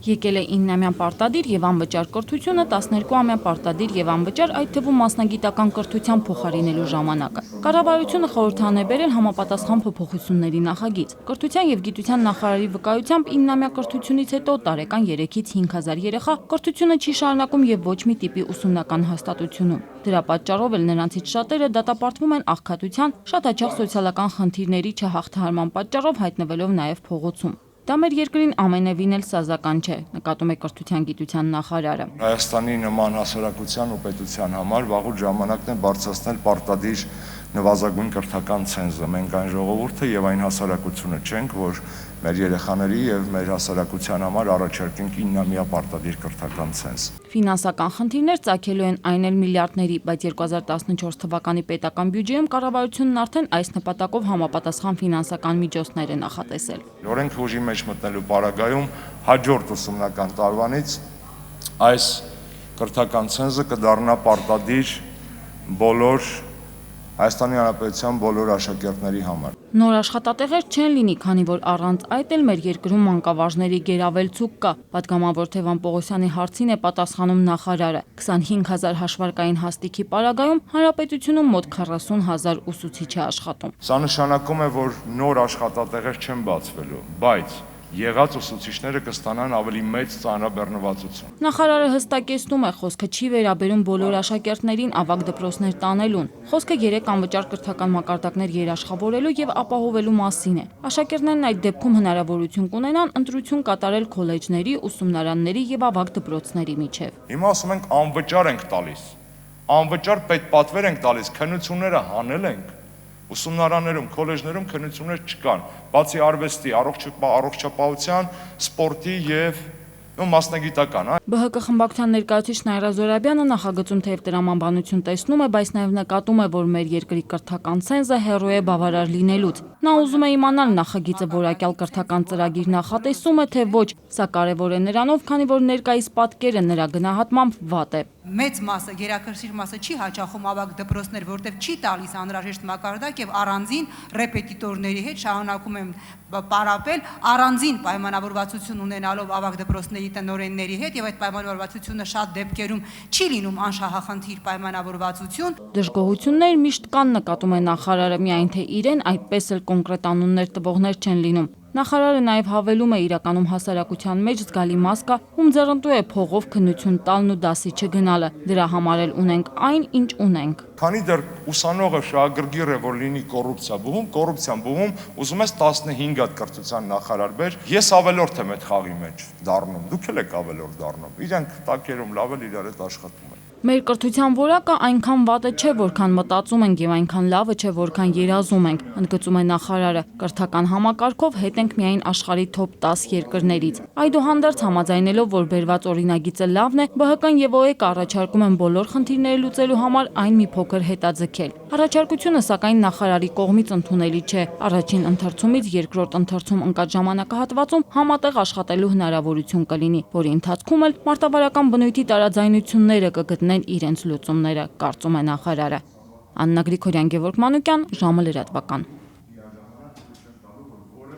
Եկել է 9-ամյա պարտադիր եւ անվճար կրթությունը 12-ամյա պարտադիր եւ անվճար, այդ թվում մասնագիտական կրթության փոխարինելու ժամանակը։ Կառավարությունը խորհրդան է բերել համապատասխան փոփոխությունների նախագիծ։ Կրթության եւ գիտության նախարարի վկայությամբ 9-ամյա կրթությունից հետո տարեկան 3-ից 5000 երեխա կրթությունը չի շարունակում եւ ոչ մի տիպի ուսումնական հաստատությունում։ Դրա պատճառով էլ նրանցից շատերը դատապարտվում են աղքատության, շատ հաճախ սոցիալական խնդիրների չհաղթահարման պատճառով հայտնվելով նաեւ փողոցում։ Դա մեր երկրին ամենևին էլ սազական չէ, նկատում է կրթության գիտության նախարարը։ Հայաստանի նման հասարակության ու պետության համար վաղուց ժամանակն է բարձրացնել պարտադիր նվազագույն կրթական ցենզը։ Մենք այն ժողովուրդը եւ այն հասարակությունը չենք, որ մեր երեխաների եւ մեր հասարակության համար առաջարկենք 9-ամյա պարտադիր կրթական ցենզ։ Ֆինանսական խնդիրներ ծագելու են այն էլ միլիարդների, բայց 2014 թվականի պետական բյուջեում կառավարությունն արդեն այս նպատակով համապատասխան ֆինանսական միջոցներ է նախատեսել։ Օրենք ուժի մեջ մտնելու պարագայում հաջորդ ուսումնական տարվանից այս կրթական ցենզը կդառնա պարտադիր բոլոր Հայաստանի Հանրապետության բոլոր աշակերտների համար։ Նոր աշխատատեղեր չեն լինի, քանի որ առանց այդ էլ մեր երկրում մանկավարժների գերավել ցուկ կա։ Պատգամավոր Թևան Պողոսյանի հարցին է պատասխանում նախարարը։ 25000 հաշվարկային հաստիքի պարագայում հանրապետությունում մոտ 40000 ուսուցիչ է աշխատում։ Սա նշանակում է, որ նոր աշխատատեղեր չեն բացվելու, բայց եղած ուսուցիչները կստանան ավելի մեծ ծանրաբեռնվածություն։ Նախարարը հստակեցնում է, խոսքը չի վերաբերում բոլոր աշակերտներին ավագ դպրոցներ տանելուն։ Խոսքը 3 անվճար կրթական մակարդակներ երաշխավորելու եւ ապահովելու մասին է։ Աշակերտներն այդ դեպքում հնարավորություն կունենան ընտրություն կատարել քոլեջների, ուսումնարանների եւ ավագ դպրոցների միջև։ Հիմա ասում ենք անվճար ենք տալիս։ Անվճար պետպատվեր ենք տալիս, քննությունները հանել ենք։ Ուսումնարաններում, քոլեջներում քննություններ չկան, բացի արվեստի, առողջապահության, սպորտի եւ մասնագիտական։ ԲՀԿ խմբակցության ներկայացուցիչ Նաիրա Զոհրաբյանը նախագծում թեև տրամաբանություն տեսնում է, բայց նաև նկատում է, որ մեր երկրի կրթական ցենզը հեռու է բավարար լինելուց։ Նա ուզում է իմանալ նախագիծը որակյալ կրթական ծրագիր նախատեսում է, թե ոչ, սա կարևոր է նրանով, քանի որ ներկայիս պատկերը նրա գնահատմամբ վատ է։ Մեծ մասը, գերակշռ մասը չի հաճախում ավագ դպրոցներ, որտեղ չի տալիս անհրաժեշտ մակարդակ եւ առանձին ռեպետիտորների հետ շարունակում են պարապել առանձին պայմանավորվածություն ունենալով ավագ դպրոցների տնօրենների հետ եւ այդ պայմանավորվածությունը շատ դեպքերում չի լինում անշահախնդիր պայմանավորվածություն։ Դժգոհություններ միշտ կան, նկատում է նախարարը, միայն թե իրեն այդպես էլ կոնկրետ անուններ տվողներ չեն լինում։ Նախարարը նաև հավելում է իրականում հասարակության մեջ զգալի մաս կա, ում ձեռնտու է փողով քննություն տալն ու դասի չգնալը։ Դրա համար էլ ունենք այն, ինչ ունենք։ Քանի դեռ ուսանողը շահագրգիռ է, որ լինի կոռուպցիան բուհում, ուզում ես 15 հատ կրթության նախարար բեր, ես ավելորդ եմ այդ խաղի մեջ դառնում, դուք էլ եք ավելորդ դառնում։ Իրանք տակերում լավ էլ իրար հետ աշխատում են։ Մեր կրթության որակը այնքան վատը չէ, որքան մտածում ենք, եւ այնքան լավը չէ, որքան երազում ենք, ընդգծում է նախարարը։ Կրթական համակարգով հետ ենք միայն աշխարհի թոփ 10 երկրներից։ Այդուհանդերձ համաձայնելով, որ բերված օրինագիծը լավն է, ԲՀԿ-ն եւ ՕԵԿ-ը առաջարկում են բոլոր խնդիրները լուծելու համար այն մի փոքր հետաձգել։ Առաջարկությունը սակայն նախարարի կողմից ընդունելի չէ։ Առաջին ընթերցումից երկրորդ ընթերցում ընկած ժամանակահատվածում համատեղ աշխատելու հնարավորություն կլինի, որի ընթացքում էլ մարտավարական բնույթի տարաձայնությունները կգտնեն իրենց լուծումները, կարծում է նախարարը։ Աննա Գրիգորյան, Գևորգ Մանուկյան, ժամը լրատվական։